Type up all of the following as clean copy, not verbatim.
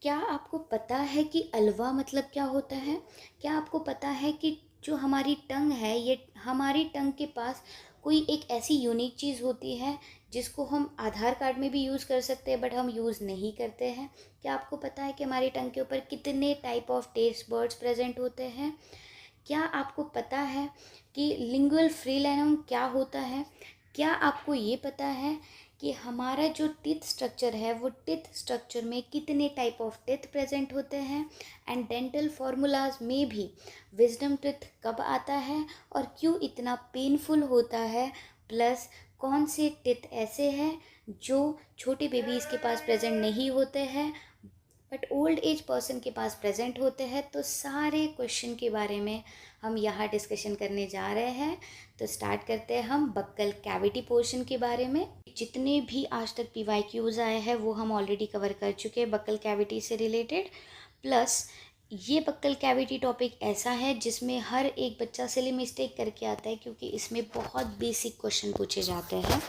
क्या आपको पता है कि अल्वा मतलब क्या होता है? क्या आपको पता है कि जो हमारी टंग है, ये हमारी टंग के पास कोई एक ऐसी यूनिक चीज़ होती है जिसको हम आधार कार्ड में भी यूज़ कर सकते हैं बट हम यूज़ नहीं करते हैं। क्या आपको पता है कि हमारी टंग के ऊपर कितने type of test buds present होते हैं? क्या आपको पता है कि लिंगुअल फ्रीलेनम क्या होता है? क्या आपको ये पता है कि हमारा जो टीथ स्ट्रक्चर है वो टीथ स्ट्रक्चर में कितने टाइप ऑफ टीथ प्रेजेंट होते हैं? एंड डेंटल फार्मूलाज में भी विजडम टीथ कब आता है और क्यों इतना पेनफुल होता है? प्लस कौन से टीथ ऐसे हैं जो छोटे बेबीज़ के पास प्रेजेंट नहीं होते हैं बट ओल्ड एज पर्सन के पास प्रेजेंट होते हैं? तो सारे क्वेश्चन के बारे में हम यहाँ डिस्कशन करने जा रहे हैं। तो स्टार्ट करते हैं हम बक्कल कैविटी पोर्शन के बारे में। जितने भी आज तक PYQs आए हैं वो हम ऑलरेडी कवर कर चुके हैं बक्कल कैविटी से रिलेटेड। प्लस ये बक्कल कैविटी टॉपिक ऐसा है जिसमें हर एक बच्चा सिली मिस्टेक करके आता है क्योंकि इसमें बहुत बेसिक क्वेश्चन पूछे जाते हैं,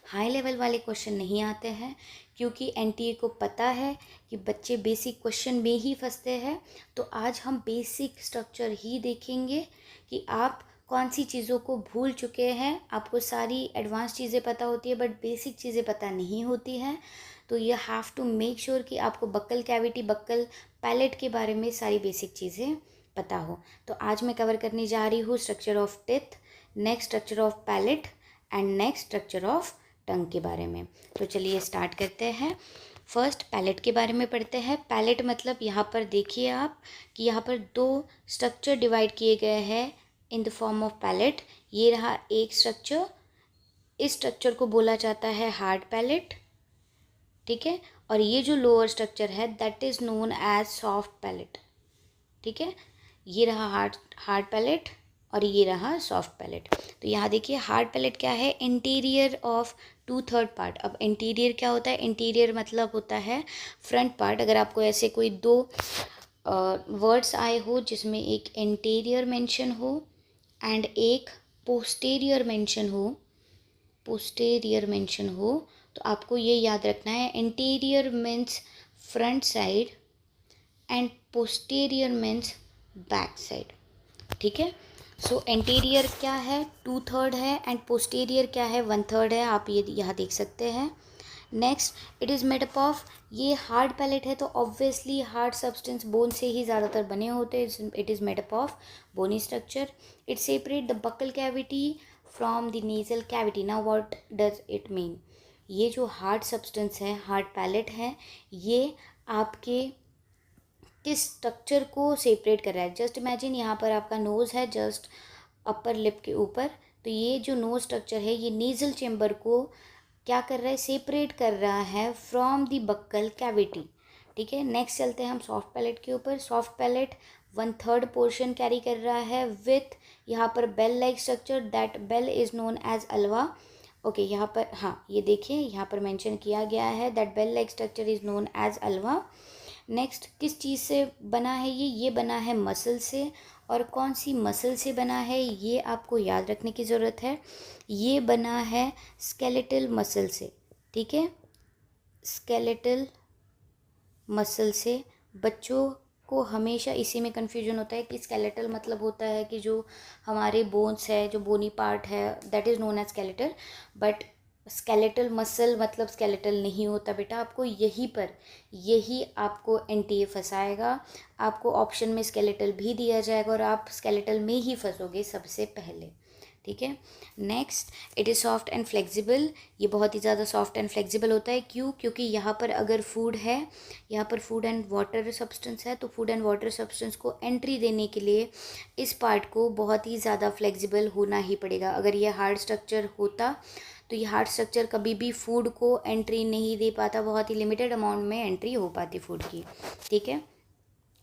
हाई लेवल वाले क्वेश्चन नहीं आते हैं क्योंकि NTA को पता है कि बच्चे बेसिक क्वेश्चन में ही फंसते हैं। तो आज हम बेसिक स्ट्रक्चर ही देखेंगे कि आप कौन सी चीज़ों को भूल चुके हैं। आपको सारी एडवांस चीज़ें पता होती है बट बेसिक चीज़ें पता नहीं होती हैं। तो you have to make sure कि आपको बक्कल कैविटी, बक्कल पैलेट के बारे में सारी बेसिक चीज़ें पता हो। तो आज मैं कवर करने जा रही हूँ structure of teeth, next structure of palate and next structure of tongue के बारे में। तो चलिए स्टार्ट करते हैं। फर्स्ट पैलेट के बारे में पढ़ते हैं। पैलेट मतलब यहाँ पर देखिए आप कि यहाँ पर दो स्ट्रक्चर डिवाइड किए गए हैं in the form of palate. ये रहा एक स्ट्रक्चर, इस स्ट्रक्चर को बोला जाता है हार्ड पैलेट, ठीक है। और ये जो लोअर स्ट्रक्चर है that is known as soft palate, ठीक है। ये रहा हार्ड पैलेट और ये रहा सॉफ्ट पैलेट। तो यहाँ देखिए हार्ड पैलेट क्या है, इंटीरियर ऑफ 2/3 पार्ट। अब इंटीरियर क्या होता है? इंटीरियर मतलब होता है फ्रंट पार्ट। अगर आपको ऐसे कोई दो वर्ड्स आए हो जिसमें एक इंटीरियर मेंशन हो एंड एक पोस्टीरियर मेंशन हो, तो आपको ये याद रखना है interior means front side and posterior means back side, ठीक है। सो इंटीरियर क्या है, 2/3 है एंड पोस्टीरियर क्या है, 1/3 है। आप ये यहाँ देख सकते हैं। Next it is made up of, ये हार्ड पैलेट है तो ऑब्वियसली हार्ड सब्सटेंस बोन से ही ज़्यादातर बने होते हैं। It is made up of bony structure. It separate the buccal cavity from the nasal cavity. Now what does it mean? ये जो हार्ड सब्सटेंस है, हार्ड पैलेट है, ये आपके किस स्ट्रक्चर को सेपरेट कर रहा है? जस्ट इमेजिन यहाँ पर आपका नोज़ है जस्ट अपर लिप के ऊपर, तो ये जो नोज स्ट्रक्चर है ये नेजल चेम्बर को क्या कर रहा है? सेपरेट कर रहा है फ्रॉम द बक्कल कैविटी, ठीक है। नेक्स्ट चलते हैं हम सॉफ्ट पैलेट के ऊपर। सॉफ्ट पैलेट 1/3 पोर्शन कैरी कर रहा है विथ यहाँ पर bell like structure, that bell is known as uvula. Okay, यहाँ पर हाँ ये देखिए यहाँ पर मेंशन किया गया है that bell like structure is known as uvula. Next किस चीज़ से बना है ये बना है मसल से। और कौन सी मसल से बना है ये आपको याद रखने की ज़रूरत है। ये बना है स्केलेटल मसल से, ठीक है, स्केलेटल मसल से। बच्चों को हमेशा इसी में कन्फ्यूजन होता है कि स्केलेटल मतलब होता है कि जो हमारे बोन्स है, जो बोनी पार्ट है, that is known as skeletal. But skeletal muscle मतलब स्केलेटल नहीं होता बेटा। आपको यही आपको NTA फंसाएगा। आपको ऑप्शन में स्केलेटल भी दिया जाएगा और आप स्केलेटल में ही फंसोगे सबसे पहले, ठीक है। Next it is soft and flexible. ये बहुत ही ज़्यादा सॉफ्ट एंड फ्लेक्सिबल होता है। क्यों? क्योंकि यहाँ पर अगर फूड है, यहाँ पर फूड एंड वाटर सब्सटेंस है, तो फूड एंड वाटर सब्सटेंस को एंट्री देने के लिए इस पार्ट को बहुत ही ज़्यादा फ्लेक्सिबल होना ही पड़ेगा। अगर ये हार्ड स्ट्रक्चर होता तो ये हार्ड स्ट्रक्चर कभी भी फूड को एंट्री नहीं दे पाता, बहुत ही लिमिटेड अमाउंट में एंट्री हो पाती फूड की, ठीक है।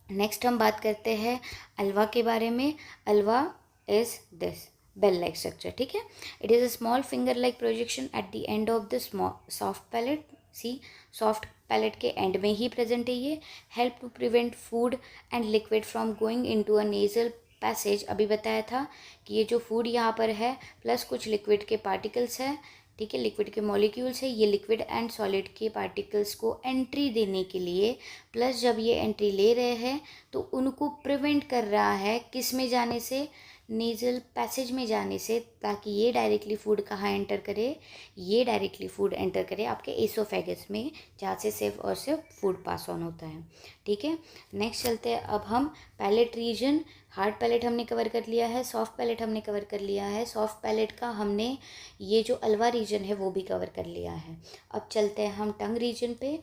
नेक्स्ट हम बात करते हैं अल्वा के बारे में। Uvula is this bell like structure, ठीक है। It is a small finger like projection at the end of the soft palate. See, soft palate के एंड में ही प्रेजेंट है ये। Help to prevent food and liquid from going into a nasal passage. अभी बताया था कि ये जो फूड यहाँ पर है प्लस कुछ लिक्विड के पार्टिकल्स है, ठीक है, लिक्विड के मॉलिक्यूल्स है, ये लिक्विड एंड सॉलिड के पार्टिकल्स को एंट्री देने के लिए, प्लस जब ये एंट्री ले रहे हैं तो उनको प्रिवेंट कर रहा है किस में जाने से, नेज़ल पैसेज में जाने से, ताकि ये डायरेक्टली फूड कहाँ एंटर करे, ये डायरेक्टली फूड एंटर करे आपके एसोफेगस में, जहाँ से सिर्फ और सिर्फ फूड पास ऑन होता है। ठीक है, नेक्स्ट चलते हैं अब हम पैलेट रीजन। हार्ड पैलेट हमने कवर कर लिया है, सॉफ्ट पैलेट हमने कवर कर लिया है, सॉफ्ट पैलेट का हमने ये जो अल्वा रीजन है वो भी कवर कर लिया है। अब चलते हैं हम टंग रीजन पे।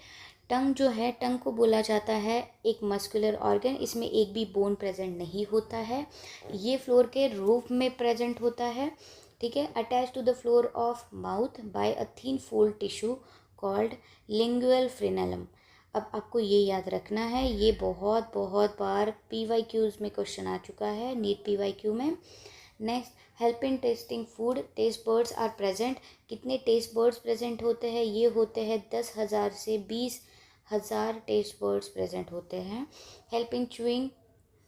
टंग जो है, टंग को बोला जाता है एक मस्कुलर ऑर्गन, इसमें एक भी बोन प्रेजेंट नहीं होता है, ये फ्लोर के रूफ में प्रेजेंट होता है। ठीक है, attach to the floor of mouth by a thin fold tissue called lingual frenulum. अब आपको ये याद रखना है, ये बहुत बहुत बार PYQs में क्वेश्चन आ चुका है, नीट PYQ में। Next, help in tasting food, taste buds are present. कितने टेस्ट बर्ड्स प्रेजेंट होते हैं, ये होते हैं 10,000 से 20,000 टेस्ट बर्ड्स प्रेजेंट होते हैं। Help in chewing,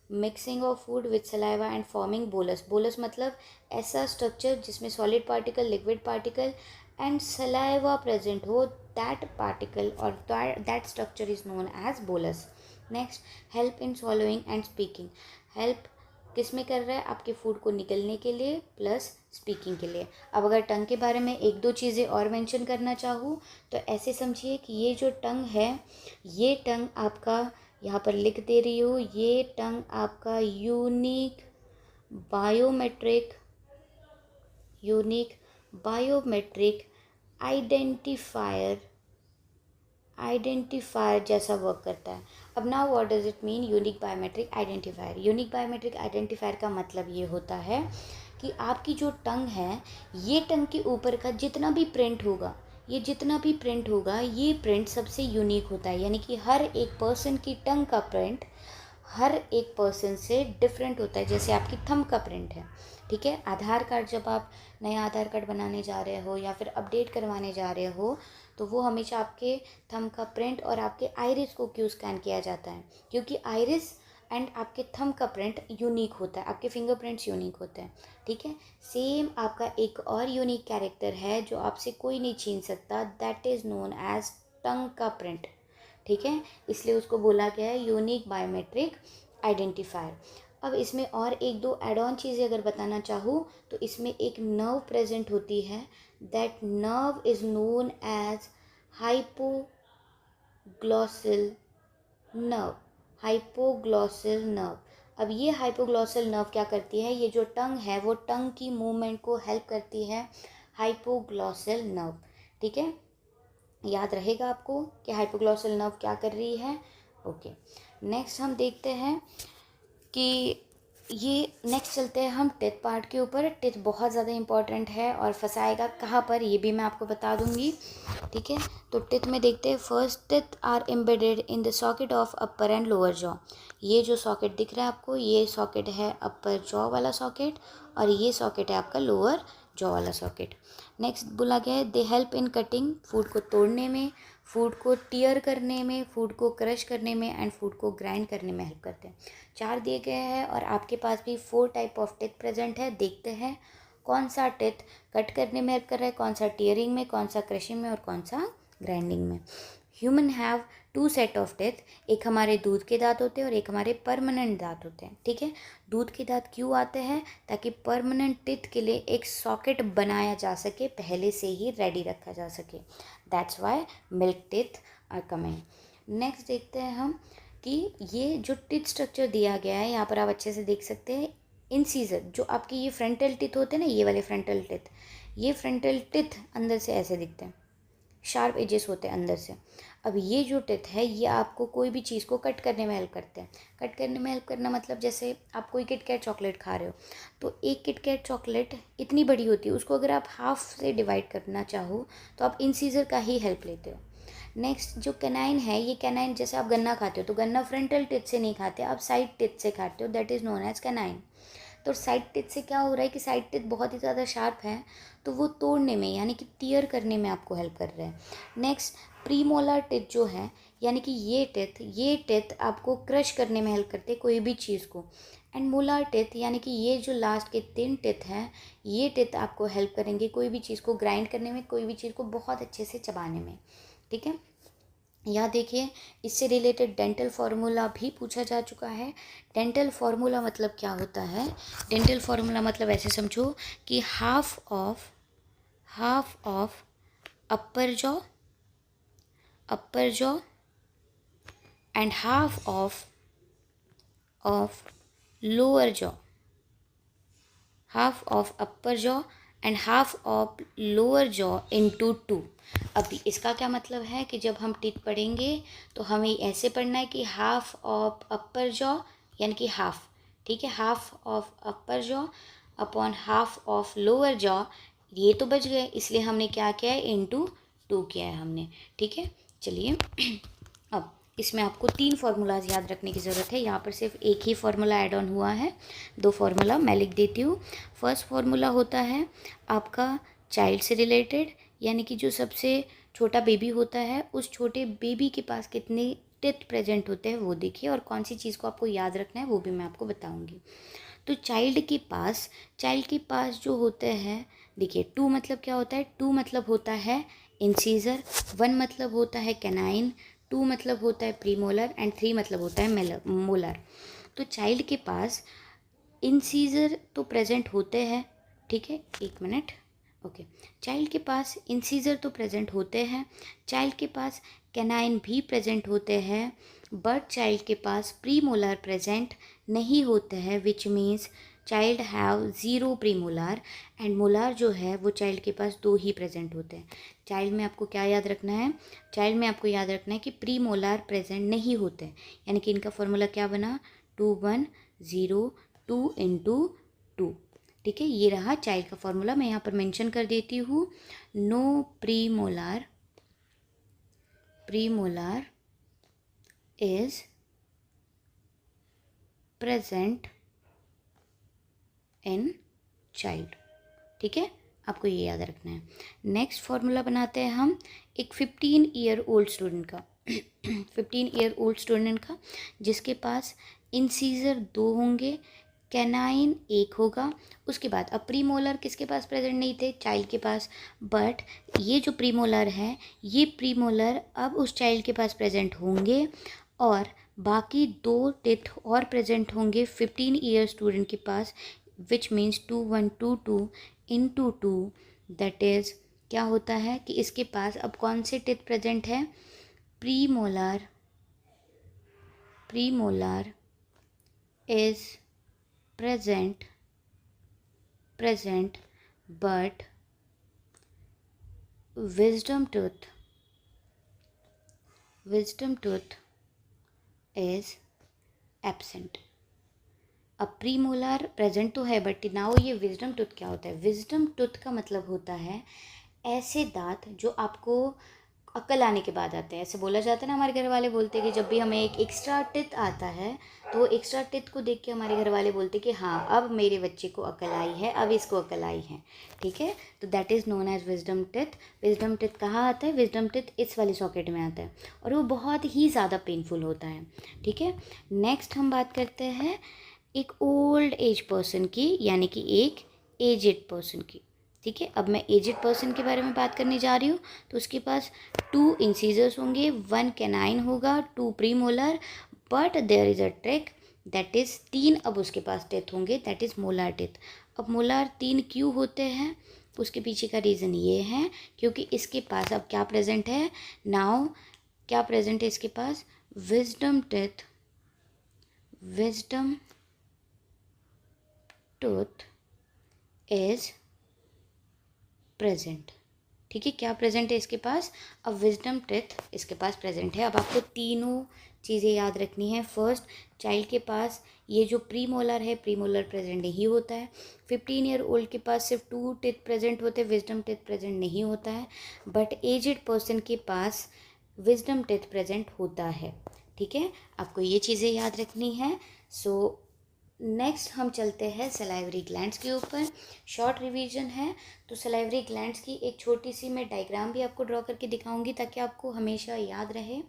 mixing of food with saliva and forming bolus. Bolus मतलब ऐसा स्ट्रक्चर जिसमें solid particle, liquid particle and saliva present हो, दैट पार्टिकल और that structure is known as bolus. Next, help in swallowing and speaking. Help किस में कर रहा है, आपके फूड को निकलने के लिए प्लस स्पीकिंग के लिए। अब अगर टंग के बारे में एक दो चीज़ें और मेंशन करना चाहूँ तो ऐसे समझिए कि ये जो टंग है, ये टंग आपका, यहाँ पर लिख दे रही हूँ, ये टंग आपका यूनिक बायोमेट्रिक आइडेंटिफायर जैसा वर्क करता है। अब now what does it mean unique biometric identifier. Unique biometric identifier का मतलब ये होता है कि आपकी जो टंग है, ये टंग के ऊपर का जितना भी प्रिंट होगा, ये प्रिंट सबसे यूनिक होता है, यानी कि हर एक पर्सन की टंग का प्रिंट हर एक पर्सन से डिफरेंट होता है, जैसे आपकी थंब का प्रिंट है। ठीक है, आधार कार्ड जब आप नया आधार कार्ड बनाने जा रहे हो या फिर अपडेट करवाने जा रहे हो, तो वो हमेशा आपके थंब का प्रिंट और आपके आइरिस को क्यों स्कैन किया जाता है, क्योंकि आइरिस एंड आपके थंब का प्रिंट यूनिक होता है, आपके फिंगरप्रिंट्स यूनिक होते हैं। ठीक है, सेम आपका एक और यूनिक कैरेक्टर है जो आपसे कोई नहीं छीन सकता, दैट इज़ नोन एज टंग का प्रिंट। ठीक है, इसलिए उसको बोला गया है यूनिक बायोमेट्रिक आइडेंटिफायर। अब इसमें और एक दो एड ऑन चीज़ें अगर बताना चाहूँ तो इसमें एक नर्व प्रेजेंट होती है, that nerve is known as hypoglossal nerve. अब ये हाइपोग्लॉसल नर्व क्या करती है, ये जो टंग है वो टंग की मूवमेंट को हेल्प करती है, हाइपोग्लॉसल नर्व। ठीक है, याद रहेगा आपको कि हाइपोग्लॉसल नर्व क्या कर रही है। ओके, नेक्स्ट हम देखते हैं कि ये नेक्स्ट चलते हैं हम टिथ पार्ट के ऊपर। टिथ बहुत ज़्यादा इंपॉर्टेंट है और फंसाएगा कहाँ पर ये भी मैं आपको बता दूंगी। ठीक है, तो टिथ में देखते हैं, first teeth are embedded in the socket of upper and lower jaw. ये जो सॉकेट दिख रहा है आपको, ये सॉकेट है अपर जॉ वाला सॉकेट और ये सॉकेट है आपका लोअर जॉ वाला सॉकेट। नेक्स्ट बोला गया है, they help in cutting, food को तोड़ने में, फूड को टीयर करने में, फूड को क्रश करने में एंड फूड को ग्राइंड करने में हेल्प करते हैं। 4 दिए गए हैं और आपके पास भी 4 टाइप ऑफ टिथ प्रेजेंट है। देखते हैं कौन सा टिथ कट करने में हेल्प कर रहा है, कौन सा टीयरिंग में, कौन सा क्रशिंग में और कौन सा ग्राइंडिंग में। Human have 2 set of teeth, एक हमारे दूध के दांत होते हैं और एक हमारे परमानेंट दांत होते हैं। ठीक है, दूध के दांत क्यों आते हैं, ताकि परमानेंट टिथ के लिए एक सॉकेट बनाया जा सके, पहले से ही रेडी रखा जा सके, that's why milk teeth are coming. Next देखते हैं हम कि ये जो टिथ स्ट्रक्चर दिया गया है, यहाँ पर आप अच्छे से देख सकते हैं, इंसीजर जो आपकी ये फ्रंटल टिथ होते हैं ना, ये वाले फ्रंटल टिथ, ये फ्रंटल टिथ अंदर से ऐसे दिखते हैं, शार्प एजेस होते हैं अंदर से। अब ये जो टिथ है, ये आपको कोई भी चीज़ को कट करने में हेल्प करते हैं। कट करने में हेल्प करना मतलब जैसे आप कोई किटकैट चॉकलेट खा रहे हो, तो एक किटकैट चॉकलेट इतनी बड़ी होती है, उसको अगर आप हाफ से डिवाइड करना चाहो तो आप इंसीजर का ही हेल्प लेते हो। नेक्स्ट जो कैनाइन है, ये कैनाइन जैसे आप गन्ना खाते हो तो गन्ना फ्रंटल टिथ से नहीं खाते, आप साइड टिथ से खाते हो, that is known as canine. तो साइड टिथ से क्या हो रहा है कि साइड टिथ बहुत ही ज़्यादा शार्प है, तो वो तोड़ने में यानी कि टीयर करने में आपको हेल्प कर रहे हैं। नेक्स्ट प्रीमोलर टिथ जो है, यानी कि ये टिथ आपको क्रश करने में हेल्प करते हैं कोई भी चीज़ को, एंड मोलार टिथ यानी कि ये जो लास्ट के 3 टिथ हैं, ये टिथ आपको हेल्प करेंगे कोई भी चीज़ को ग्राइंड करने में, कोई भी चीज़ को बहुत अच्छे से चबाने में, ठीक है। यहाँ देखिए, इससे रिलेटेड डेंटल फार्मूला भी पूछा जा चुका है। डेंटल फार्मूला मतलब क्या होता है? डेंटल फार्मूला मतलब ऐसे समझो कि half of upper jaw and half of lower jaw, half of upper jaw and half of lower jaw into 2। अभी इसका क्या मतलब है कि जब हम टीथ पढ़ेंगे तो हमें ऐसे पढ़ना है कि हाफ ऑफ अपर जॉ यानी कि हाफ, ठीक है, half of upper jaw upon half of lower jaw, ये तो बच गए, इसलिए हमने क्या किया है, इनटू 2 किया है हमने, ठीक है। चलिए अब इसमें आपको 3 फार्मूलाज याद रखने की ज़रूरत है। यहाँ पर सिर्फ एक ही फार्मूला ऐड ऑन हुआ है, 2 फार्मूला मैं लिख देती हूँ। फर्स्ट फार्मूला होता है आपका चाइल्ड से रिलेटेड, यानी कि जो सबसे छोटा बेबी होता है, उस छोटे बेबी के पास कितने टिथ प्रेजेंट होते हैं वो देखिए, और कौन सी चीज़ को आपको याद रखना है वो भी मैं आपको बताऊँगी। तो चाइल्ड के पास जो होते हैं, देखिए 2 मतलब क्या होता है, 2 मतलब होता है इंसीजर, 1 मतलब होता है कैनाइन, 2 मतलब होता है प्रीमोलर एंड 3 मतलब होता है मोलर। तो चाइल्ड के पास इंसीजर तो प्रेजेंट होते हैं, ठीक है, 1 मिनट, ओके। चाइल्ड के पास इंसीजर तो प्रेजेंट होते हैं, चाइल्ड के पास कैनाइन भी प्रेजेंट होते हैं, बट चाइल्ड के पास प्रीमोलर प्रेजेंट नहीं होते हैं, which means child have 0 premolar and molar जो है वो चाइल्ड के पास 2 ही प्रेजेंट होते हैं। चाइल्ड में आपको क्या याद रखना है, चाइल्ड में आपको याद रखना है कि प्रीमोलर प्रेजेंट नहीं होते हैं, यानी कि इनका फॉर्मूला क्या बना, 2 1 0 2 इंटू 2, ठीक है। ये रहा चाइल्ड का फॉर्मूला, मैं यहाँ पर मेंशन कर देती हूँ, no premolar is present in child, ठीक है, आपको ये याद रखना है। नेक्स्ट फार्मूला बनाते हैं हम एक 15 ईयर ओल्ड स्टूडेंट का 15 ईयर ओल्ड स्टूडेंट का, जिसके पास इंसीजर 2 होंगे, कैनाइन 1 होगा। उसके बाद अब प्रीमोलर किसके पास प्रेजेंट नहीं थे, चाइल्ड के पास, बट ये जो प्रीमोलर है, ये प्रीमोलर अब उस चाइल्ड के पास प्रेजेंट होंगे, और बाकी 2 टिथ और प्रेजेंट होंगे 15 ईयर स्टूडेंट के पास, which means 2 1 2 2 into 2, that is क्या होता है कि इसके पास अब कौन से टिथ प्रेजेंट है, premolar is present but wisdom tooth is absent। अब प्रीमोलर प्रेजेंट तो है, बट नाउ ये विजडम टूथ क्या होता है, विजडम टूथ का मतलब होता है ऐसे दांत जो आपको अक्ल आने के बाद आते हैं। ऐसे बोला जाता है ना, हमारे घर वाले बोलते हैं कि जब भी हमें एक एक्स्ट्रा टिथ आता है तो एक्स्ट्रा टिथ को देख के हमारे घर वाले बोलते हैं कि हाँ अब मेरे बच्चे को अक्ल आई है, अब इसको अक्ल आई है, ठीक है। तो that is known as wisdom teeth. Wisdom teeth कहाँ आता है, विजडम टिथ इस वाली सॉकेट में आता है, और वो बहुत ही ज़्यादा पेनफुल होता है, ठीक है। नेक्स्ट हम बात करते हैं एक ओल्ड एज पर्सन की, यानी कि एक एजेड पर्सन की, ठीक है। अब मैं एजेड पर्सन के बारे में बात करने जा रही हूँ, तो उसके पास 2 इंसीजर्स होंगे, 1 कैनाइन होगा, 2 premolar, but there is a trick, that is 3 अब उसके पास टिथ होंगे, दैट इज़ मोलार टिथ। अब मोलार 3 क्यों होते हैं, उसके पीछे का रीज़न ये है क्योंकि इसके पास अब क्या प्रेजेंट है, नाउ क्या प्रेजेंट है इसके पास, विजडम टूथ इज प्रेजेंट, ठीक है। क्या प्रेजेंट है इसके पास, अब विजडम टिथ इसके पास प्रेजेंट है। अब आपको तीनों चीज़ें याद रखनी है। फर्स्ट, चाइल्ड के पास ये जो प्रीमोलर है, प्रीमोलर प्रेजेंट नहीं होता है। 15 ईयर ओल्ड के पास सिर्फ 2 टिथ प्रेजेंट होते हैं, विजडम टिथ प्रेजेंट नहीं होता है, बट एजेड पर्सन के पास विजडम टिथ प्रेजेंट होता है, ठीक है। आपको ये चीज़ें याद रखनी है। सो नेक्स्ट हम चलते हैं सलाइवरी ग्लैंड्स के ऊपर, शॉर्ट रिवीजन है। तो सलाइवरी ग्लैंड्स की एक छोटी सी मैं डायग्राम भी आपको ड्रॉ करके दिखाऊंगी, ताकि आपको हमेशा याद रहे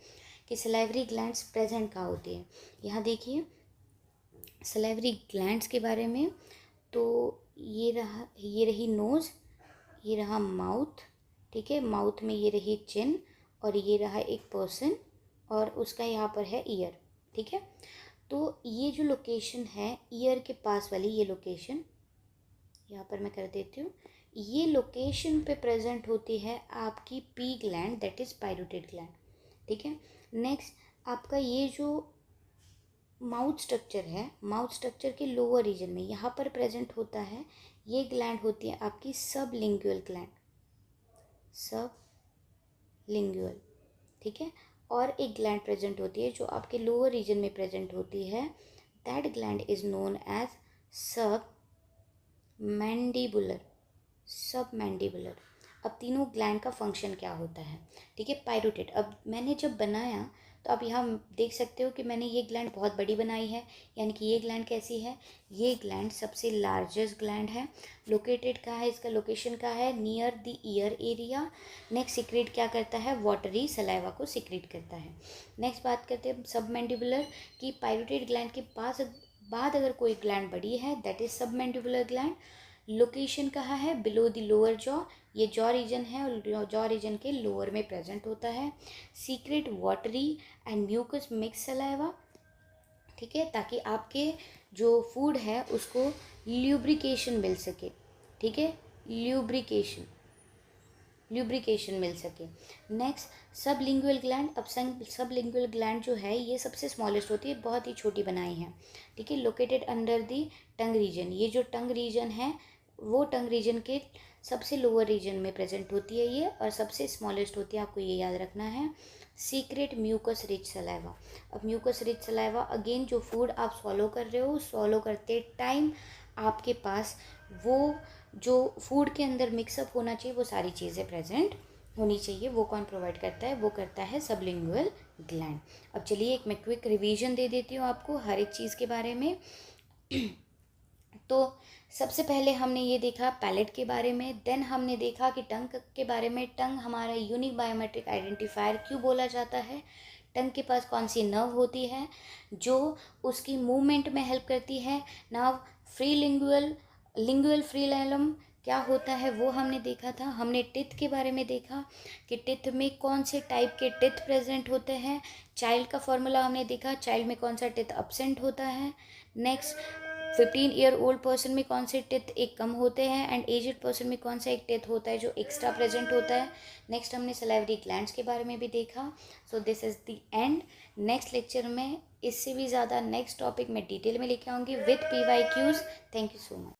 कि सलाइवरी ग्लैंड्स प्रेजेंट कहाँ होती है। यहाँ देखिए, सलेवरी ग्लैंड्स के बारे में, तो ये रही नोज़, ये रहा माउथ, ठीक है, माउथ में ये रही चिन, और ये रहा एक पर्सन, और उसका यहाँ पर है ईयर, ठीक है। तो ये जो लोकेशन है ईयर के पास वाली, ये लोकेशन यहाँ पर मैं कर देती हूँ, ये लोकेशन पे प्रेजेंट होती है आपकी P gland, that is parotid gland, ठीक है। नेक्स्ट आपका ये जो माउथ स्ट्रक्चर है, माउथ स्ट्रक्चर के लोअर रीजन में यहाँ पर प्रेजेंट होता है, ये ग्लैंड होती है आपकी सबलिंगुअल ग्लैंड, सब लिंगुअल, ठीक है। और एक ग्लैंड प्रेजेंट होती है जो आपके लोअर रीजन में प्रेजेंट होती है, that gland is known as submandibular, submandibular. अब तीनों ग्लैंड का फंक्शन क्या होता है, ठीक है। पायरोटिड, अब मैंने जब बनाया तो आप यहाँ देख सकते हो कि मैंने ये ग्लैंड बहुत बड़ी बनाई है, यानी कि ये ग्लैंड कैसी है, ये ग्लैंड सबसे लार्जेस्ट ग्लैंड है। लोकेटेड कहाँ है, इसका लोकेशन कहाँ है, near the ear area. Next secrete क्या करता है, वाटरी सलाइवा को सिक्रेट करता है। नेक्स्ट बात करते हैं सब मैंडिबुलर की, पायरोटिड ग्लैंड के बाद अगर कोई ग्लैंड बड़ी है, that is submandibular gland. Location कहाँ है, बिलो द लोअर जॉ, ये जॉ रीजन है और जॉ रीजन के लोअर में प्रेजेंट होता है। Secrete watery and mucus mix saliva, ठीक है, ताकि आपके जो फूड है उसको ल्यूब्रिकेशन मिल सके, ठीक है, ल्यूब्रिकेशन मिल सके। नेक्स्ट सबलिंगुअल ग्लैंड, अब सबलिंगुअल ग्लैंड जो है ये सबसे स्मॉलेस्ट होती है, बहुत ही छोटी बनाई है, ठीक है। Located under the tongue region, ये जो टंग रीजन है वो टंग रीजन के सबसे लोअर रीजन में प्रेजेंट होती है ये, और सबसे स्मॉलेस्ट होती है, आपको ये याद रखना है। सीक्रेट म्यूकस रिच सलाइवा, अब म्यूकस रिच सलाइवा अगेन जो फूड आप सॉलो कर रहे हो, सॉलो करते टाइम आपके पास वो जो फूड के अंदर मिक्सअप होना चाहिए वो सारी चीज़ें प्रेजेंट होनी चाहिए, वो कौन प्रोवाइड करता है, वो करता है सबलिंगुअल ग्लैंड। अब चलिए एक मैं क्विक रिवीजन दे देती हूँ आपको हर एक चीज़ के बारे में। तो सबसे पहले हमने ये देखा पैलेट के बारे में, देन हमने देखा कि टंग के बारे में, टंग हमारा यूनिक बायोमेट्रिक आइडेंटिफायर क्यों बोला जाता है, टंग के पास कौन सी नर्व होती है जो उसकी मूवमेंट में हेल्प करती है। नाउ फ्री लिंगुअल फ्रीलैलम क्या होता है वो हमने देखा था। हमने टिथ के बारे में देखा कि टिथ में कौन से टाइप के टिथ प्रेजेंट होते हैं। चाइल्ड का फॉर्मूला हमने देखा, चाइल्ड में कौन सा टिथ अब्सेंट होता है। नेक्स्ट 15 ईयर ओल्ड पर्सन में कौन से टिथ एक कम होते हैं, एंड एजड पर्सन में कौन सा एक टिथ होता है जो एक्स्ट्रा प्रेजेंट होता है। नेक्स्ट हमने सलाइवरी ग्लैंड्स के बारे में भी देखा। So this is the end. Next lecture में इससे भी ज़्यादा नेक्स्ट टॉपिक में डिटेल में लेके आऊँगी with PYQs। Thank you so much.